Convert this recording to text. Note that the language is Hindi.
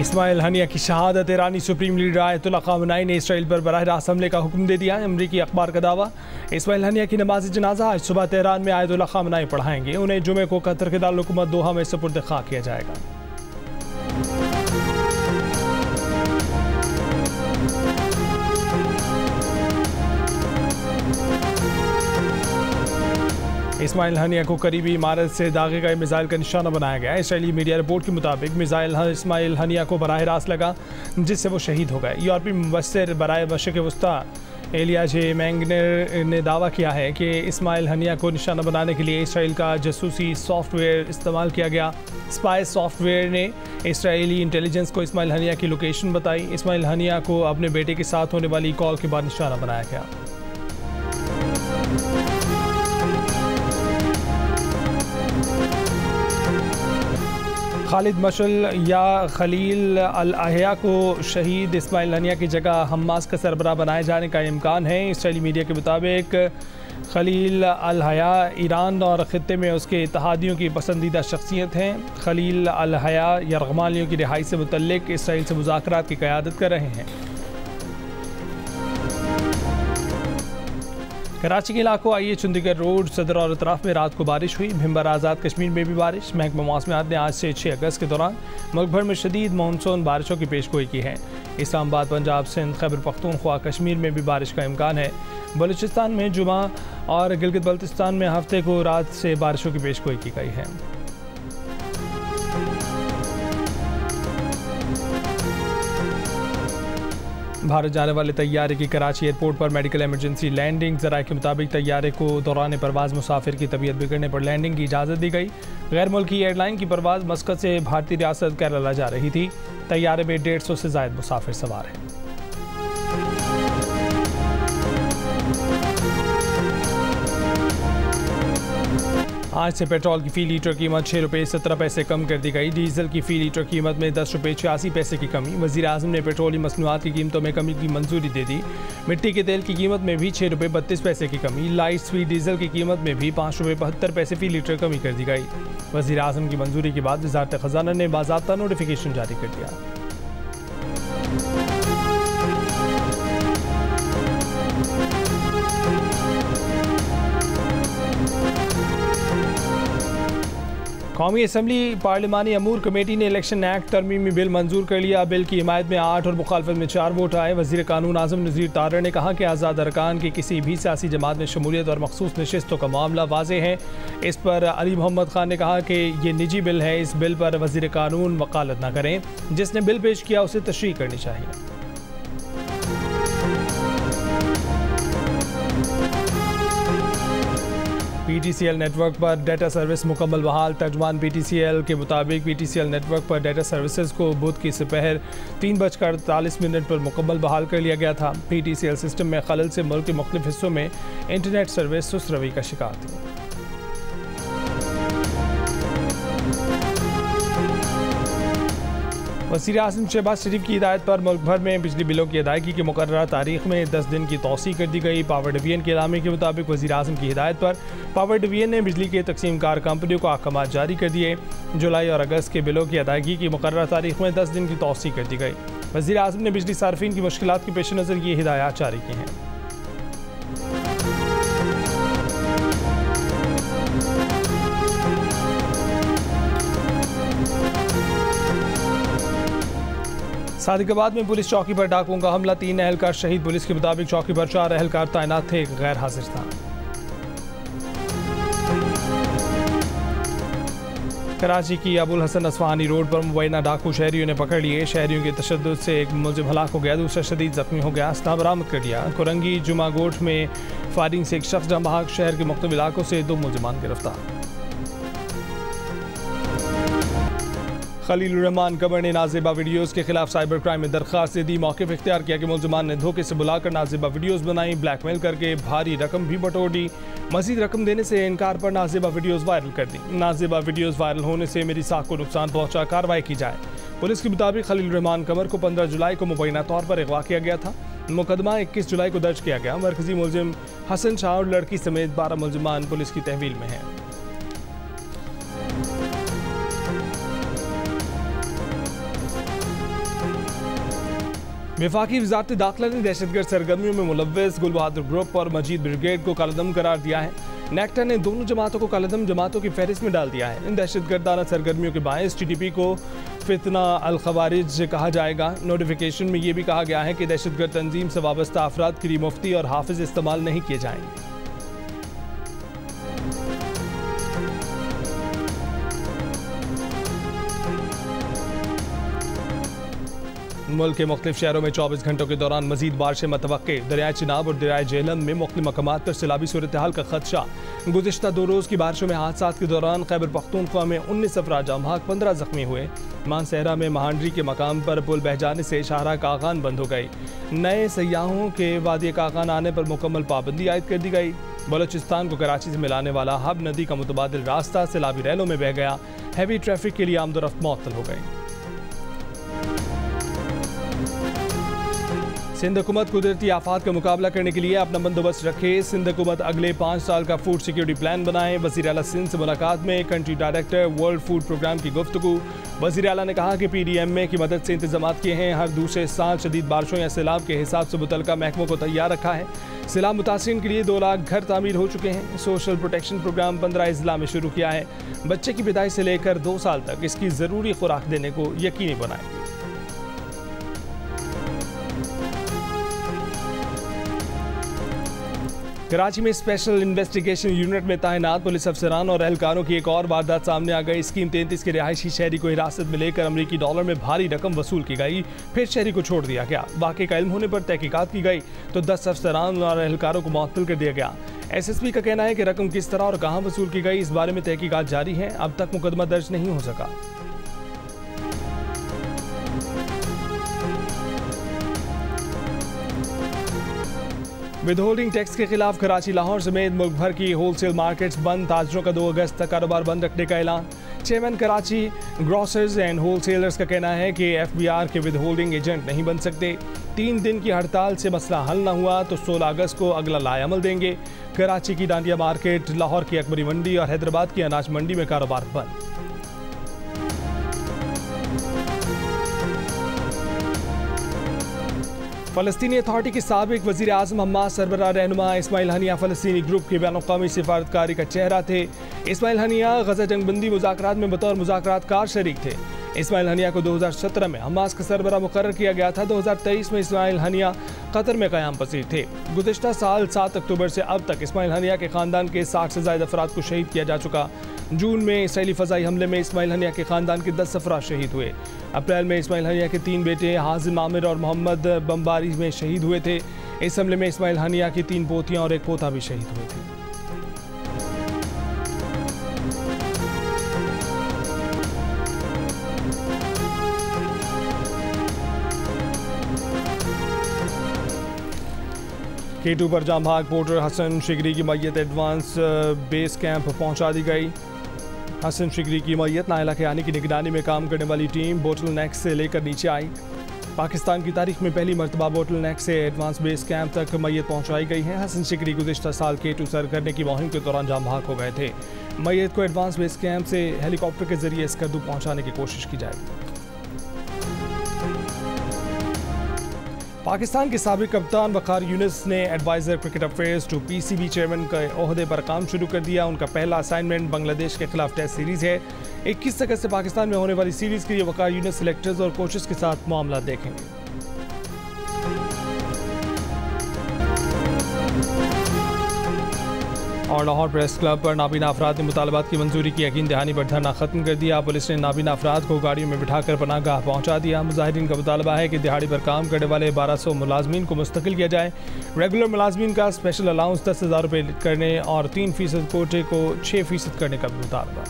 इस्माइल हनिया की शहादत। ईरानी सुप्रीम लीडर आयतुल्लाह ख़ामेनी ने इसराइल पर बराह रास्त हमले का हुक्म दे दिया। अमरीकी अखबार का दावा, इस्माइल हनिया की नमाज जनाजा आज सुबह तेहरान में आयतुल्लाह ख़ामेनी पढ़ाएंगे। उन्हें जुमे को कतर के दारुल-हुकूमत दोहा में सुपुर्द खाक किया जाएगा। इस्माइल हनिया को करीबी इमारत से दागे गए मिसाइल का निशाना बनाया गया। इसराइली मीडिया रिपोर्ट के मुताबिक मिसाइल इस्माइल हनिया को बराह रास्त लगा, जिससे वो शहीद हो गए। यूरोपीय मुबस्सिर बराए मशरिक़ वस्ता एलिया जे मैंगनर ने दावा किया है कि इस्माइल हनिया को निशाना बनाने के लिए इसराइल का जासूसी सॉफ्टवेयर इस्तेमाल किया गया। स्पाई सॉफ्टवेयर ने इसराइली इंटेलिजेंस को इस्माइल हनिया की लोकेशन बताई। इस्माइल हनिया को अपने बेटे के साथ होने वाली कॉल के बाद निशाना बनाया गया। खालिद मशल या खलील अल अहया को शहीद इस्माइल हनिया की जगह हमास का सरबराह बनाए जाने का इम्कान है। इसराइली मीडिया के मुताबिक खलील अल अहया ईरान और ख़ित्ते में उसके इत्तेहादियों की पसंदीदा शख्सियत हैं। खलील अल अहया यरगमालियों की रिहाई से मुतल्लिक इसराइल से मुज़ाकरात की क़यादत कर रहे हैं। कराची के इलाकों आइए चंडीगढ़ रोड, सदर और अतराफ में रात को बारिश हुई। भिम्बर आज़ाद कश्मीर में भी बारिश। महकमा मौसमियात ने आज से 6 अगस्त के दौरान मुल्क भर में शदीद मानसून बारिशों की पेशगोई की है। इस्लामाबाद, पंजाब, सिंध, खैबर पख्तूनख्वा, कश्मीर में भी बारिश का इम्कान है। बलूचिस्तान में जुमा और गिलगित बल्तिस्तान में हफ्ते को रात से बारिशों की पेशगोई की गई है। भारत जाने वाले तैयारे की कराची एयरपोर्ट पर मेडिकल इमरजेंसी लैंडिंग। ज़राए के मुताबिक तैयारे को दौरान परवाज़ मुसाफिर की तबीयत बिगड़ने पर लैंडिंग की इजाज़त दी गई। गैर मुल्की एयरलाइन की परवाज़ मस्कत से भारतीय रियासत केरला जा रही थी। तैयारे में 150 से ज़ायद मुसाफिर सवार हैं। आज से पेट्रोल की फ़ी लीटर कीमत 6 रुपये 17 पैसे कम कर दी गई। डीजल की फ़ी लीटर कीमत में 10 रुपये 86 पैसे की कमी। वज़ीर आज़म ने पेट्रोलियम मसनूआत की कीमतों में कमी की मंजूरी दे दी। मिट्टी के तेल की कीमत में भी 6 रुपये 32 पैसे की कमी। लाइट स्वीट डीजल की कीमत में भी 5 रुपये 72 पैसे फ़ी लीटर कमी कर दी गई। वज़ीर आज़म की मंजूरी के बाद वज़ारत ख़ज़ाना ने बाज़ाब्ता नोटिफिकेशन जारी कर दिया। कौमी असम्बली पार्लिमानी अमूर कमेटी ने इलेक्शन एक्ट तरमीमी बिल मंजूर कर लिया। बिल की हिमायत में 8 और मुखालफत में 4 वोट आए। वज़ीर कानून आज़म नज़ीर तारड़ ने कहा कि आज़ाद अरकान की किसी भी सियासी जमात में शमूलियत और मखसूस नशिस्तों का मामला वाज़ेह है। इस पर अली मोहम्मद खान ने कहा कि ये निजी बिल है, इस बिल पर वज़ीर कानून वकालत न करें। जिसने बिल पेश किया उसे तशरीह करनी चाहिए। PTCL नेटवर्क पर डेटा सर्विस मुकम्मल बहाल। तर्जुमान PTCL के मुताबिक PTCL नेटवर्क पर डेटा सर्विसेज को बुध की दोपहर 3:48 पर मुकम्मल बहाल कर लिया गया था। PTCL सिस्टम में खलल से मुल्क के मुख्तलिफ हिस्सों में इंटरनेट सर्विस सुस्त रवि का शिकार थी। वज़ीर आज़म शहबाज शरीफ की हिदायत पर मुल्क भर में बिजली बिलों की अदायगी की मुकर्ररा तारीख में 10 दिन की तौसीह कर दी गई। पावर डिवीजन के इलामे के मुताबिक वज़ीर आज़म की हिदायत पर पावर डिवीजन ने बिजली के तकसीम कार कंपनियों को अहकाम जारी कर दिए। जुलाई और अगस्त के बिलों की अदायगी की मुकर्ररा तारीख में 10 दिन की तौसीह कर दी गई। वज़ीर आज़म ने बिजली सार्फिन की मुश्किलात के पेश नज़र ये हिदायत जारी की हैं। सादिकाबाद में पुलिस चौकी पर डाकुओं का हमला, 3 एहलकार शहीद। पुलिस के मुताबिक चौकी पर 4 एहलकार तैनात थे, गैर हाजिर था। कराची की अबुल हसन असफहानी रोड पर मुबैना डाकू शहरियों ने पकड़ लिए। शहरियों के तशद्दुद से एक मुलजिम हलाक हो गया, दूसरा शदीद जख्मी हो गया। असला बरामद कर लिया। कुरंगी जुमा गोठ में फायरिंग से एक शख्स जहाँ बहाक। शहर के मुख्तलिफ इलाकों से 2 मुलजिमान गिरफ्तार। खलील रहमान कमर ने नाज़ेबा वीडियोज़ के खिलाफ साइबर क्राइम में दरख्वास्त दे दी। मौक़िफ़ इख्तियार किया कि मुलजिमान ने धोखे से बुलाकर नाज़ेबा वीडियोज़ बनाई, ब्लैकमेल करके भारी रकम भी बटोर दी। मज़ीद रकम देने से इनकार पर नाज़ेबा वीडियोज़ वायरल कर दी। नाज़ेबा वीडियोज़ वायरल होने से मेरी साख को नुकसान पहुँचा, कार्रवाई की जाए। पुलिस के मुताबिक खलील रहमान कमर को 15 जुलाई को मुबैना तौर पर अगवा किया गया था। मुकदमा 21 जुलाई को दर्ज किया गया। मरकजी मुलजिम हसन शाह और लड़की समेत 12 मुलजिमान पुलिस की तहवील में हैं। वफाकी वजारत दाखिला ने दहशतगर्द सरगर्मियों में मुलव्वस गुल बहादुर ग्रुप और मजीद ब्रिगेड को कालेदम करार दिया है। नेक्टा ने दोनों जमातों को कालेदम जमातों की फहरिस्त में डाल दिया है। इन दहशतगर्दाना सरगर्मियों के बायस TTP को फितना अल खवारिज कहा जाएगा। नोटिफिकेशन में यह भी कहा गया है कि दहशतगर्द तंजीम से वाबस्ता अफराद के लिए मुफ्ती और हाफिज इस्तेमाल नहीं किए जाएंगे। मुल्क के मुख्तलिफ शहरों में 24 घंटों के दौरान मजीद बारिशें मतवक्के। दरियाए चिनाब और दरियाए झेलम में मुख्तलिफ मकामात पर सैलाबी सूरत हाल का खदशा। गुज़िश्ता 2 रोज़ की बारिशों में हादसात के दौरान खैबर पख्तूनख्वा में 19 अफराद जाम बहक 15 जख्मी हुए। मानसहरा में महांडरी के मकाम पर पुल बह जाने से शाहराह कागान बंद हो गई। नए सयाहों के वादी कागान आने पर मुकम्मल पाबंदी आयद कर दी गई। बलोचिस्तान को कराची से मिलाने वाला हब नदी का मुतबादिल रास्ता सैलाबी रैलों में बह गया। हैवी ट्रैफिक के लिए आमदोरफ्त मुअत्तल हो गई। सिंध हुकूमत कुदरती आफात का मुकाबला करने के लिए अपना बंदोबस्त रखे। सिंध हुकूमत अगले 5 साल का फूड सिक्योरिटी प्लान बनाए। वज़ीर आला सिंध से मुलाकात में country director world food programme की गुफ्तगू। वज़ीर आला ने कहा कि PDMA की मदद से इंतजाम किए हैं। हर दूसरे साल शदीद बारिशों या सैलाब के हिसाब से मुतल्लिका महकमों को तैयार रखा है। सैलाब मुतासिरीन के लिए 2 लाख घर तामीर हो चुके हैं। सोशल प्रोटेक्शन प्रोग्राम 15 अजला में शुरू किया है। बच्चे की पैदाइश से लेकर 2 साल तक इसकी ज़रूरी खुराक देने को यकीनी बनाए। कराची में स्पेशल इन्वेस्टिगेशन यूनिट में तैनात पुलिस अफसरान और एहलकारों की एक और वारदात सामने आ गई। स्कीम 33 के रिहायशी शहरी को हिरासत में लेकर अमरीकी डॉलर में भारी रकम वसूल की गई, फिर शहरी को छोड़ दिया गया। वाक़े का इल्म होने पर तहकीकात की गई तो 10 अफसरान और एहलकारों को मुअत्तल कर दिया गया। SSP का कहना है कि रकम किस तरह और कहाँ वसूल की गई इस बारे में तहकीकात जारी है। अब तक मुकदमा दर्ज नहीं हो सका। विदहोल्डिंग टैक्स के खिलाफ कराची, लाहौर समेत मुल्क भर की होलसेल मार्केट्स बंद। ताजरों का 2 अगस्त तक कारोबार बंद रखने का ऐलान। Chairman Karachi grocers and wholesalers का कहना है कि FBR के विदहोल्डिंग एजेंट नहीं बन सकते। 3 दिन की हड़ताल से मसला हल न हुआ तो 16 अगस्त को अगला लाएअमल देंगे। कराची की डांडिया मार्केट, लाहौर की अकबरी मंडी और हैदराबाद की अनाज मंडी में कारोबार बंद। फ़लस्तीनी अथॉरिटी के साबिक वज़ीर आज़म हम्मास सरबराह रहनुमा इस्माइल हनिया फ़लस्तीनी ग्रुप की बैनुल-अक़वामी सिफारतकारी का चेहरा थे। इस्माइल हनिया गज़ा जंगबंदी मुज़ाकरात में बतौर मुज़ाकरातकार शरीक थे। इस्माइल हनिया को 2017 में हम्मास का सरबराह मुकर्रर किया गया था। 2023 में इस्माइल हनिया कतर में क़याम पसीर थे। गुज़िश्ता साल 7 अक्टूबर से अब तक इस्माइल हनिया के ख़ानदान के 60 से ज़ायद अफराद को शहीद किया जा चुका। जून में इसराइली फ़ज़ाई हमले में इस्माइल हनिया के ख़ानदान के 10 अफराद शहीद हुए। अप्रैल में इस्माइल हनिया के 3 बेटे हाजिम आमिर और मोहम्मद बम्बारी में शहीद हुए थे। इस हमले में इस्माइल हनिया की 3 पोतियाँ और 1 पोता भी शहीद हुए थे। K2 पर जाम बहक पोर्टर हसन शिगरी की मैयत एडवांस बेस कैंप पहुंचा दी गई। हसन शिगरी की मैयत नायला खयानी की निगरानी में काम करने वाली टीम बोटल नेक से लेकर नीचे आई। पाकिस्तान की तारीख में पहली मरतबा बोटल नेक से एडवांस बेस कैंप तक मैयत पहुंचाई गई है। हसन शिगरी गुज़िश्ता साल K2 सर करने की मुहिम के दौरान जाम बहक हो गए थे। मैयत को एडवांस बेस कैंप से हेलीकॉप्टर के जरिए स्कर्दू पहुँचाने की कोशिश की जाएगी। पाकिस्तान के साबिक कप्तान वक़ार यूनिस ने adviser cricket affairs to PCB chairman के ओहदे पर काम शुरू कर दिया। उनका पहला असाइनमेंट बांग्लादेश के खिलाफ टेस्ट सीरीज़ है। 21 अगस्त से पाकिस्तान में होने वाली सीरीज़ के लिए वक़ार यूनिस सिलेक्टर्स और कोचेस के साथ मामला देखेंगे। और लाहौर प्रेस क्लब पर नाबीना अफराद ने मुतालबात की मंजूरी की यकीन दहानी पर धरना खत्म कर दिया। पुलिस ने नाबीना अफराद को गाड़ियों में बिठाकर पनाहगाह पहुंचा दिया। मुजाहिरीन का मुतालबा है कि दिहाड़ी पर काम करने वाले 1200 मुलाजमीन को मुस्तकिल किया जाए। रेगुलर मुलाजमीन का स्पेशल अलाउंस 10,000 रुपये करने और 3% कोटे को 6% करने का भी मुतालबा।